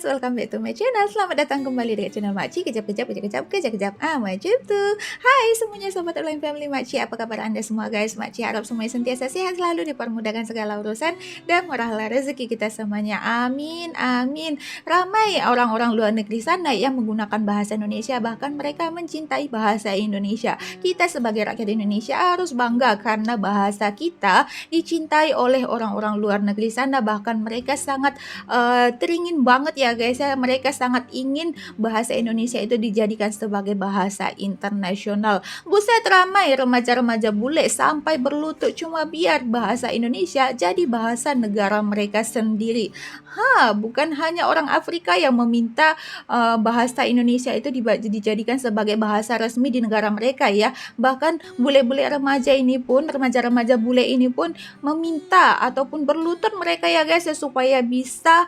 welcome back to my channel. Selamat datang kembali di channel Makcik. Kejap, macam tuh. Hai semuanya sobat online family Makcik, apa kabar anda semua guys? Makcik harap semuanya sentiasa sehat, selalu dipermudahkan segala urusan dan murahlah rezeki kita semuanya. Amin, amin. Ramai orang-orang luar negeri sana yang menggunakan bahasa Indonesia, bahkan mereka mencintai bahasa Indonesia. Kita sebagai rakyat Indonesia harus bangga karena bahasa kita dicintai oleh orang-orang luar negeri sana, bahkan mereka sangat teringin banget ya guys ya, mereka sangat ingin bahasa Indonesia itu dijadikan sebagai bahasa internasional. Buset, ramai remaja-remaja bule sampai berlutut cuma biar bahasa Indonesia jadi bahasa negara mereka sendiri. Bukan hanya orang Afrika yang meminta bahasa Indonesia itu dijadikan sebagai bahasa resmi di negara mereka ya, bahkan bule-bule remaja ini pun, remaja-remaja bule ini pun meminta ataupun berlutut mereka ya guys ya, supaya bisa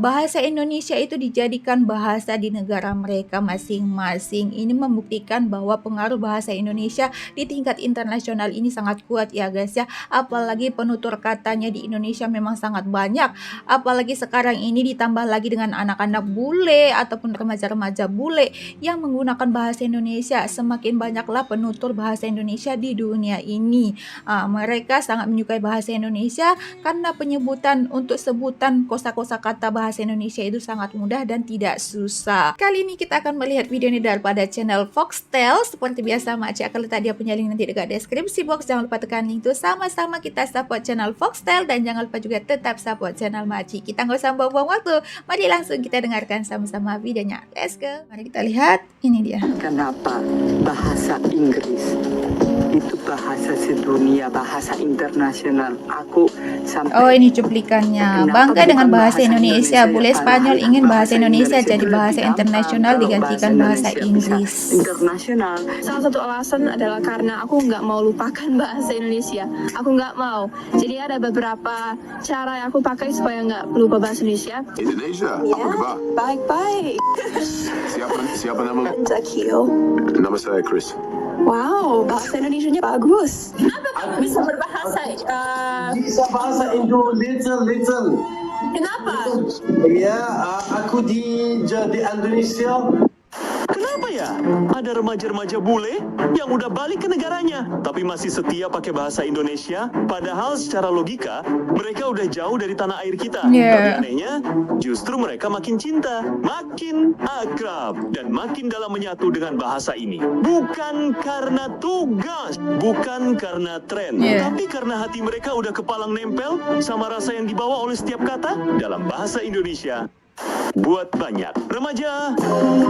bahasa Indonesia itu dijadikan bahasa di negara mereka masing-masing. Ini membuktikan bahwa pengaruh bahasa Indonesia di tingkat internasional ini sangat kuat ya guys ya. Apalagi penutur katanya di Indonesia memang sangat banyak. Apalagi sekarang ini ditambah lagi dengan anak-anak bule ataupun remaja-remaja bule yang menggunakan bahasa Indonesia. Semakin banyaklah penutur bahasa Indonesia di dunia ini. Mereka sangat menyukai bahasa Indonesia karena penyebutan untuk sebutan kosa-kosa kata bahasa Indonesia itu sangat mudah dan tidak susah. Kali ini kita akan melihat video ini daripada channel Foxtel. Seperti biasa Makcik akan letak dia punya link nanti dekat deskripsi box. Jangan lupa tekan link itu, sama-sama kita support channel Foxtel, dan jangan lupa juga tetap support channel Makcik. Kita nggak usah buang-buang waktu, mari langsung kita dengarkan sama-sama videonya. Let's go. Mari kita lihat, ini dia. Kenapa bahasa Inggris itu bahasa sedunia, bahasa internasional? Aku sampai ini cuplikannya. Bangga dengan bahasa Indonesia. Bule Spanyol ingin bahasa Indonesia jadi bahasa internasional digantikan bahasa Inggris. Internasional. Salah satu alasan adalah karena aku nggak mau lupakan bahasa Indonesia. Aku nggak mau. Jadi ada beberapa cara yang aku pakai supaya nggak lupa bahasa Indonesia. Indonesia, Ya, apa kabar? baik-baik. Siapa nama? Zakio. Nama saya Chris. Wow, bahasa Indonesianya bagus. Kenapa kamu bisa berbahasa? Bisa bahasa Indo little. Kenapa? Ya, aku di Indonesia. Kenapa ya? Ada remaja-remaja bule yang udah balik ke negaranya, tapi masih setia pakai bahasa Indonesia, padahal secara logika, mereka udah jauh dari tanah air kita. Tapi anehnya, justru mereka makin cinta, makin akrab, dan makin dalam menyatu dengan bahasa ini. Bukan karena tugas, bukan karena tren, tapi karena hati mereka udah kepalang nempel sama rasa yang dibawa oleh setiap kata dalam bahasa Indonesia. Buat banyak remaja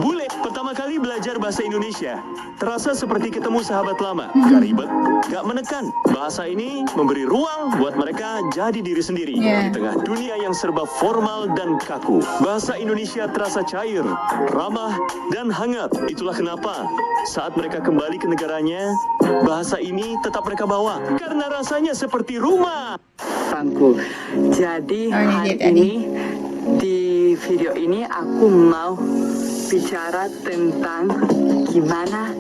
bule pertama kali belajar bahasa Indonesia, terasa seperti ketemu sahabat lama. Gak ribet, gak menekan. Bahasa ini memberi ruang buat mereka jadi diri sendiri. Di tengah dunia yang serba formal dan kaku, bahasa Indonesia terasa cair, ramah, dan hangat. Itulah kenapa saat mereka kembali ke negaranya, bahasa ini tetap mereka bawa karena rasanya seperti rumah. Bangku. Jadi hari ini di video ini aku mau bicara tentang gimana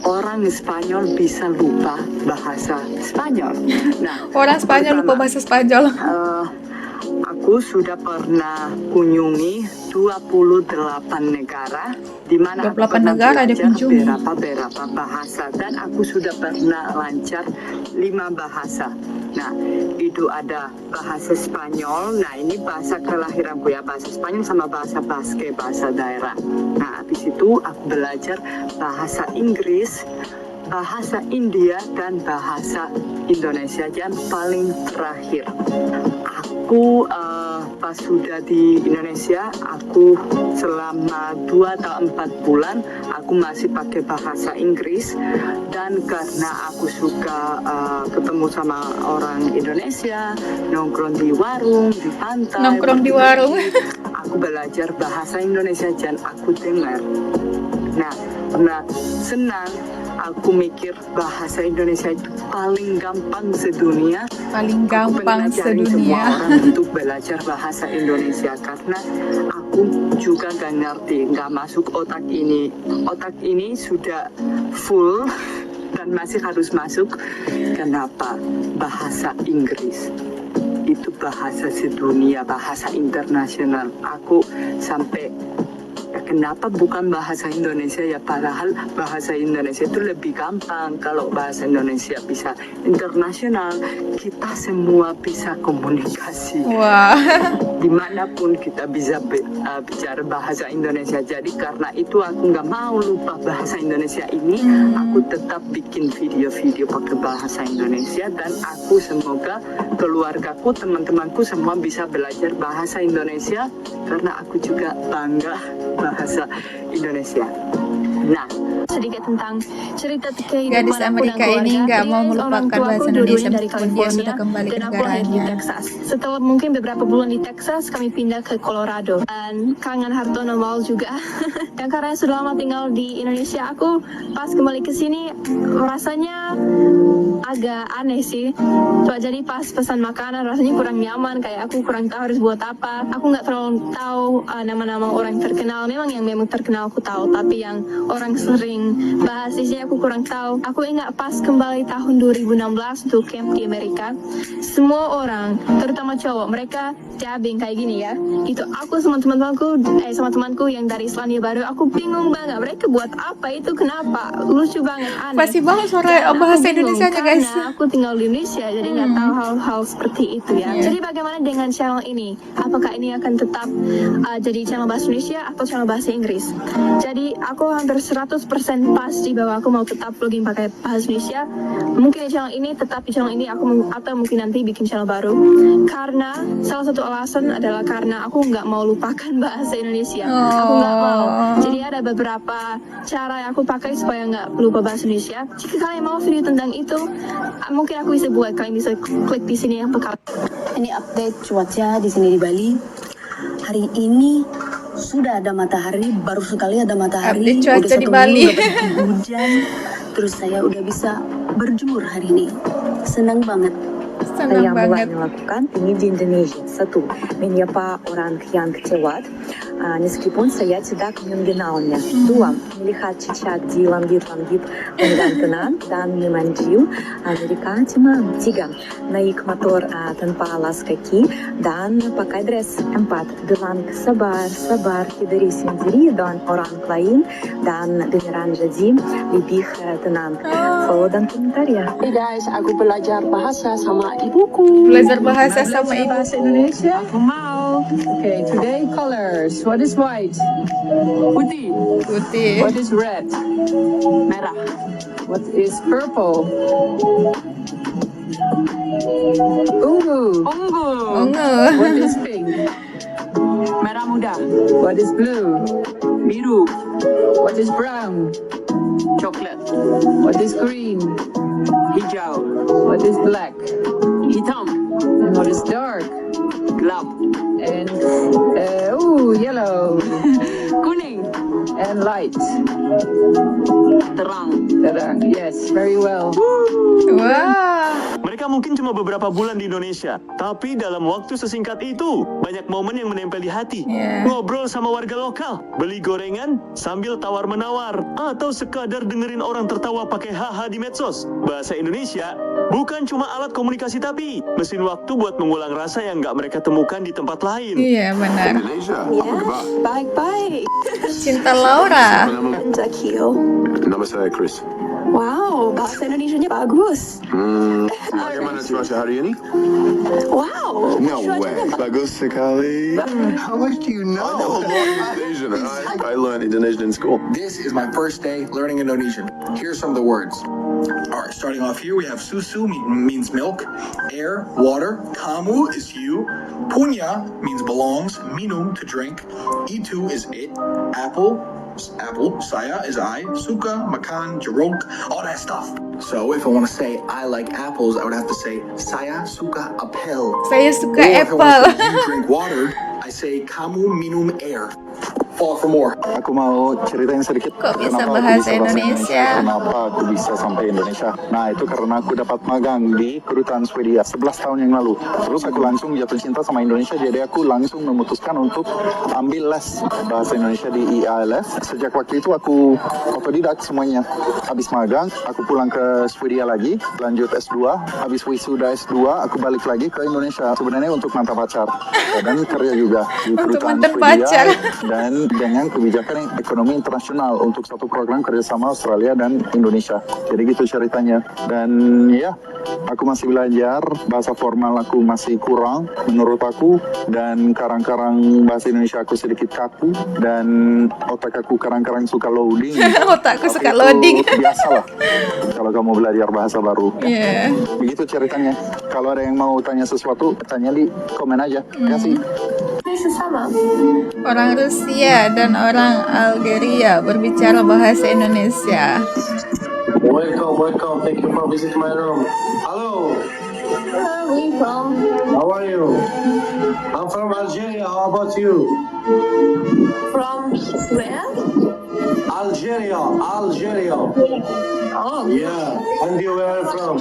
orang Spanyol bisa lupa bahasa Spanyol. Nah, orang Spanyol lupa bahasa Spanyol. Aku sudah pernah kunjungi 28 negara, di mana 28 negara dia kunjungi. beberapa bahasa, dan aku sudah pernah lancar 5 bahasa. Nah, itu ada bahasa Spanyol. Nah, ini bahasa kelahiranku ya, bahasa Spanyol sama bahasa Basque, bahasa daerah. Nah, habis itu aku belajar bahasa Inggris, bahasa India, dan bahasa Indonesia yang paling terakhir. Aku pas sudah di Indonesia, aku selama 2 atau 4 bulan aku masih pakai bahasa Inggris, dan karena aku suka ketemu sama orang Indonesia, nongkrong di warung, di pantai, Nongkrong di warung. aku belajar bahasa Indonesia dan aku dengar. Nah, karena senang, aku mikir bahasa Indonesia itu paling gampang sedunia. Paling Aku gampang pengen ajari semua sedunia. orang untuk belajar bahasa Indonesia, karena aku juga gak ngerti, gak masuk otak ini. Otak ini sudah full dan masih harus masuk. Kenapa bahasa Inggris itu bahasa sedunia, bahasa internasional. Aku sampai kenapa bukan bahasa Indonesia ya, padahal bahasa Indonesia itu lebih gampang. Kalau bahasa Indonesia bisa internasional, kita semua bisa komunikasi. Wah. Dimanapun kita bisa bicara bahasa Indonesia. Jadi karena itu aku nggak mau lupa bahasa Indonesia ini. Aku tetap bikin video-video pakai bahasa Indonesia, dan aku semoga keluargaku, teman-temanku semua bisa belajar bahasa Indonesia karena aku juga bangga bahasa Indonesia. Nah, sedikit tentang cerita kehidupan Gadis Amerika ini nggak mau melupakan bahasa Indonesia dari meskipun dia sudah kembali ke dan aku lahir di negaranya. Texas. Setelah mungkin beberapa bulan di Texas, kami pindah ke Colorado. Dan kangen Hartono Mall juga. Dan karena sudah lama tinggal di Indonesia, aku pas kembali ke sini rasanya agak aneh sih. Jadi pas pesan makanan rasanya kurang nyaman, kayak aku kurang tahu harus buat apa. Aku nggak terlalu tahu nama-nama orang terkenal. Memang yang terkenal aku tahu, tapi yang orang sering bahas di sini aku kurang tahu. Aku ingat pas kembali tahun 2016 untuk camp di Amerika, semua orang, terutama cowok, mereka jabbing kayak gini ya. Itu aku sama temanku yang dari Selandia Baru, aku bingung banget mereka buat apa itu, kenapa, lucu banget, aneh. Pasti banget suara Dan aku bahasa bingung Indonesianya guys. karena aku tinggal di Indonesia, jadi nggak tahu hal-hal seperti itu ya. Iya. Jadi bagaimana dengan channel ini? Apakah ini akan tetap jadi channel bahasa Indonesia atau channel bahasa Inggris? Jadi aku hampir 100% pasti bahwa aku mau tetap vlogging pakai bahasa Indonesia. Mungkin di channel ini, tetap di channel ini atau mungkin nanti bikin channel baru. Karena salah satu alasan adalah karena aku nggak mau lupakan bahasa Indonesia. Aku nggak mau. Jadi ada beberapa cara yang aku pakai supaya nggak lupa bahasa Indonesia. Jika kalian mau video tentang itu, mungkin aku bisa buat. Kalian bisa klik di sini yang bakal. Ini update cuaca di sini di Bali. Hari ini sudah ada matahari, baru sekali ada matahari. Update cuaca Udah di 1 Bali. minggu nggak pernah hujan. Terus saya udah bisa berjemur hari ini. Senang banget. Senang Saya mulai banget. melakukan ini di Indonesia. Satu, menyapa orang yang kecewa, meskipun saya tidak mengenalnya. Dua, melihat cicak di langit-langit dan tenang dan memanggil mereka teman. Tiga, naik motor tanpa alas kaki dan pakai dress. Empat, bilang sabar hindari sendiri dan orang lain dan beneran jadi lebih tenang. Follow dan komentar ya. Hey guys, aku belajar bahasa sama ibuku. Belajar bahasa sama ibu. Bahasa Indonesia? Aku mau. Okay, today colors. What is white? Putih. Putih. What is red? Merah. What is purple? Ungu. Ungu. What is pink? Merah muda. What is blue? Biru. What is brown? Coklat. What is green? Hijau. What is black? Hitam. And what is dark? Gelap. And yellow. Kuning. And light. Terang. Yes, very well. Wah. Mereka mungkin cuma beberapa bulan di Indonesia, tapi dalam waktu sesingkat itu, banyak momen yang menempel di hati. Yeah. Ngobrol sama warga lokal, beli gorengan sambil tawar-menawar, atau sekadar dengerin orang tertawa pakai haha di medsos. Bahasa Indonesia bukan cuma alat komunikasi, tapi mesin waktu buat mengulang rasa yang nggak mereka temukan di tempat lain. Iya benar. Indonesia. Apa kabar? Baik-baik. Cinta Laura. Siapa namamu? Zakio. Nama saya Chris. Wow, bahasa Indonesianya bagus. Bagaimana cuaca hari ini? Wow. No way. Bagus sekali. How much do you I know a lot of Indonesian. I learned Indonesian in school. This is my first day learning Indonesian. Here's some of the words. All right, starting off here, we have susu means milk, air, water, kamu is you, punya means belongs, minum to drink, itu is it, apple, saya is I, suka, makan, jeruk, all that stuff. So if I want to say I like apples, I would have to say saya suka apel. Saya suka Or if I want apple. to say you drink water, I say kamu minum air. for more. Aku mau ceritain sedikit Kok bisa kenapa aku bahasa bisa Indonesia? kenapa aku bisa sampai Indonesia. Nah, itu karena aku dapat magang di kedutaan Swedia 11 tahun yang lalu. Terus aku langsung jatuh cinta sama Indonesia, jadi aku langsung memutuskan untuk ambil les bahasa Indonesia di IALF. Sejak waktu itu aku otodidak semuanya. Habis magang, aku pulang ke Swedia lagi, lanjut S2. Habis wisuda S2, aku balik lagi ke Indonesia. Sebenarnya untuk mantap pacar dan kerja juga di Untuk kedutaan mantan Swedia pacar. dan dengan kebijakan ekonomi internasional untuk satu program kerjasama Australia dan Indonesia. Jadi gitu ceritanya. Dan ya, aku masih belajar, bahasa formal aku masih kurang menurut aku, dan karang-karang bahasa Indonesia aku sedikit kaku, dan otak aku karang-karang suka loading. Otakku Tapi suka itu loading. biasalah kalau kamu belajar bahasa baru. Iya. Begitu ceritanya. Kalau ada yang mau tanya sesuatu, tanya di komen aja. Kasih. Sama. Orang Rusia dan orang Algeria berbicara bahasa Indonesia. Welcome. Thank you for visiting my room. Hello. Where are we from? How are you? I'm from Algeria. How about you? From where? Algeria. Oh, Yeah. And you where are you from?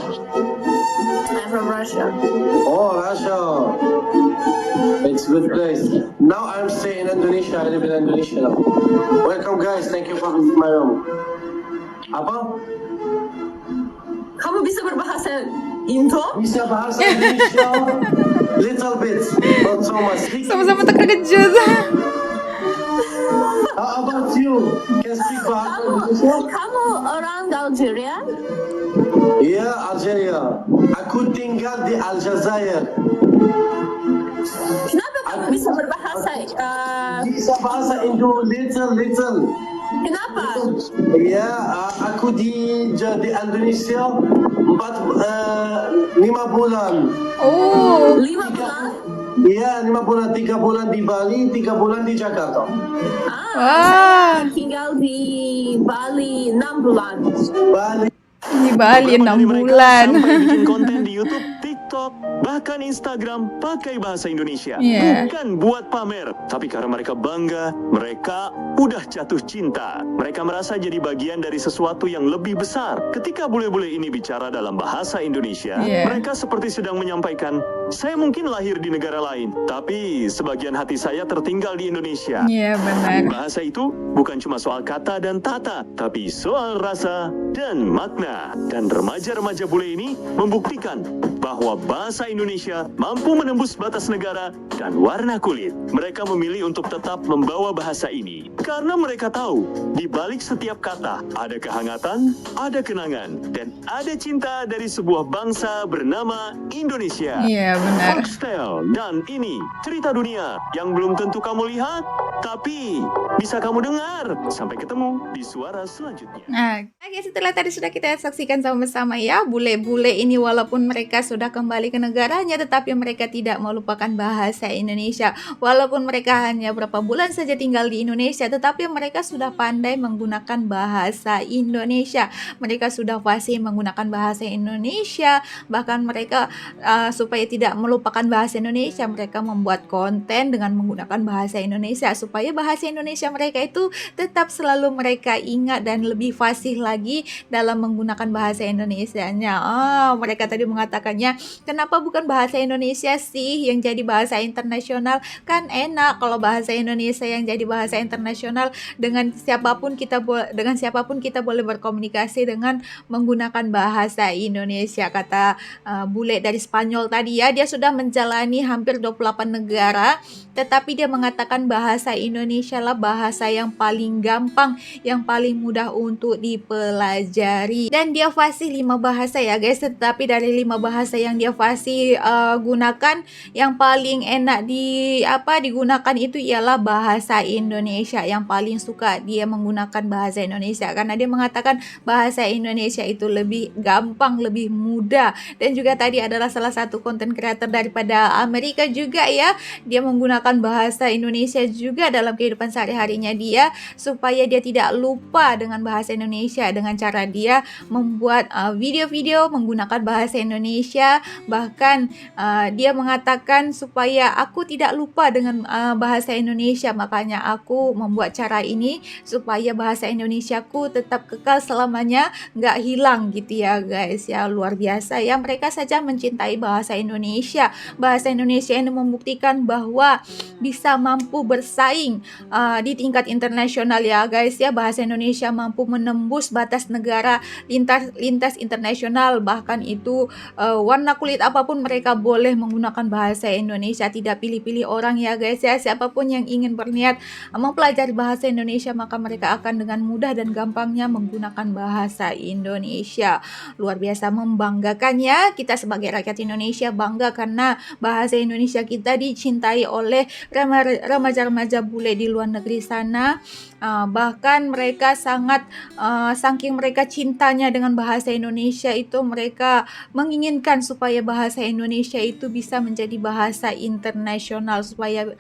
I'm from Russia. Oh, Russia. It's a good place. Now I'm staying in Indonesia. I live in Indonesia now. Welcome guys. Thank you for visiting my room. Apa? Kamu bisa berbahasa Indo? Bisa bahasa Indonesia? Little bit. Not so much. Sama-sama terkejut. How about you? Can speak bahasa Indonesia? Kamu orang Algeria? Iya, Algeria. Aku tinggal di Aljazair. Kenapa kamu bisa berbahasa? Bisa bahasa Indo little. Kenapa? Iya, aku di Indonesia 5 bulan. Oh. 5 bulan? Iya, 5 bulan, 3 bulan di Bali, 3 bulan di Jakarta. Saya tinggal di Bali 6 bulan. Bali. Di Bali Beberapa 6 dari mereka bulan. sampai bikin konten di YouTube, TikTok, bahkan Instagram pakai bahasa Indonesia. Iya. Bukan buat pamer, tapi karena mereka bangga, mereka udah jatuh cinta. Mereka merasa jadi bagian dari sesuatu yang lebih besar. Ketika bule-bule ini bicara dalam bahasa Indonesia, Iya. mereka seperti sedang menyampaikan, saya mungkin lahir di negara lain, tapi sebagian hati saya tertinggal di Indonesia. Iya, benar. Bahasa itu bukan cuma soal kata dan tata, tapi soal rasa dan makna. Dan remaja-remaja bule ini membuktikan bahwa bahasa Indonesia mampu menembus batas negara dan warna kulit. Mereka memilih untuk tetap membawa bahasa ini karena mereka tahu di balik setiap kata ada kehangatan, ada kenangan, dan ada cinta dari sebuah bangsa bernama Indonesia. Iya, benar. Foxtel, dan ini cerita dunia yang belum tentu kamu lihat, tapi bisa kamu dengar. Sampai ketemu di suara selanjutnya. Nah, oke, setelah tadi sudah kita saksikan sama-sama ya, bule-bule ini walaupun mereka sudah kembali ke negaranya, tetapi mereka tidak melupakan bahasa Indonesia. Walaupun mereka hanya berapa bulan saja tinggal di Indonesia, tetapi mereka sudah pandai menggunakan bahasa Indonesia. Mereka sudah fasih menggunakan bahasa Indonesia. Bahkan mereka supaya tidak melupakan bahasa Indonesia, mereka membuat konten dengan menggunakan bahasa Indonesia supaya bahasa Indonesia mereka itu tetap selalu mereka ingat dan lebih fasih lagi dalam menggunakan bahasa Indonesianya. Mereka tadi mengatakannya, kenapa bukan bahasa Indonesia sih yang jadi bahasa internasional? Kan enak kalau bahasa Indonesia yang jadi bahasa internasional, dengan siapapun kita boleh berkomunikasi dengan menggunakan bahasa Indonesia, kata bule dari Spanyol tadi ya. Dia sudah menjalani hampir 28 negara, tetapi dia mengatakan bahasa Indonesia lah bahasa yang paling gampang, yang paling mudah untuk dipelajari. Dan dia fasih 5 bahasa ya guys, tetapi dari 5 bahasa yang dia fasih gunakan, yang paling enak digunakan itu ialah bahasa Indonesia. Yang paling suka dia menggunakan bahasa Indonesia karena dia mengatakan bahasa Indonesia itu lebih gampang, lebih mudah. Dan juga tadi adalah salah satu konten kreator daripada Amerika juga ya, dia menggunakan bahasa Indonesia juga Indonesia dalam kehidupan sehari-harinya dia, supaya dia tidak lupa dengan bahasa Indonesia dengan cara dia membuat video-video menggunakan bahasa Indonesia. Bahkan dia mengatakan supaya aku tidak lupa dengan bahasa Indonesia, makanya aku membuat cara ini supaya bahasa Indonesiaku tetap kekal selamanya, nggak hilang gitu ya guys ya. Luar biasa ya, mereka saja mencintai bahasa Indonesia. Bahasa Indonesia ini membuktikan bahwa bisa mampu bersaing di tingkat internasional ya guys ya. Bahasa Indonesia mampu menembus batas negara, lintas internasional, bahkan itu warna kulit apapun mereka boleh menggunakan bahasa Indonesia, tidak pilih-pilih orang ya guys ya. Siapapun yang ingin berniat mempelajari bahasa Indonesia, maka mereka akan dengan mudah dan gampangnya menggunakan bahasa Indonesia. Luar biasa membanggakan ya, kita sebagai rakyat Indonesia bangga karena bahasa Indonesia kita dicintai oleh remaja-remaja bule di luar negeri sana. Bahkan mereka sangat saking mereka cintanya dengan bahasa Indonesia itu, mereka menginginkan supaya bahasa Indonesia itu bisa menjadi bahasa internasional, supaya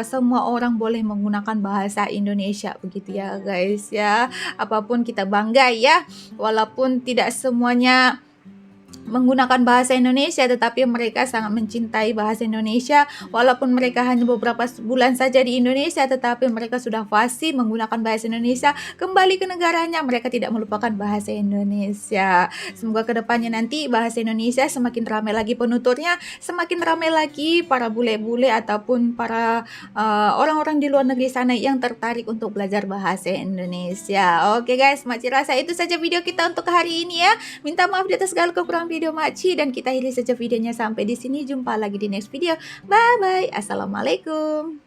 semua orang boleh menggunakan bahasa Indonesia, begitu ya guys ya. Apapun kita bangga ya, walaupun tidak semuanya menggunakan bahasa Indonesia, tetapi mereka sangat mencintai bahasa Indonesia. Walaupun mereka hanya beberapa bulan saja di Indonesia, tetapi mereka sudah fasih menggunakan bahasa Indonesia. Kembali ke negaranya, mereka tidak melupakan bahasa Indonesia. Semoga kedepannya nanti bahasa Indonesia semakin ramai lagi penuturnya, semakin ramai lagi para bule-bule ataupun para orang-orang di luar negeri sana yang tertarik untuk belajar bahasa Indonesia. Oke guys, Makcik rasa itu saja video kita untuk hari ini ya. Minta maaf di atas segala kekurangan video Makcik, dan kita akhiri saja videonya sampai di sini. Jumpa lagi di next video. Bye bye. Assalamualaikum.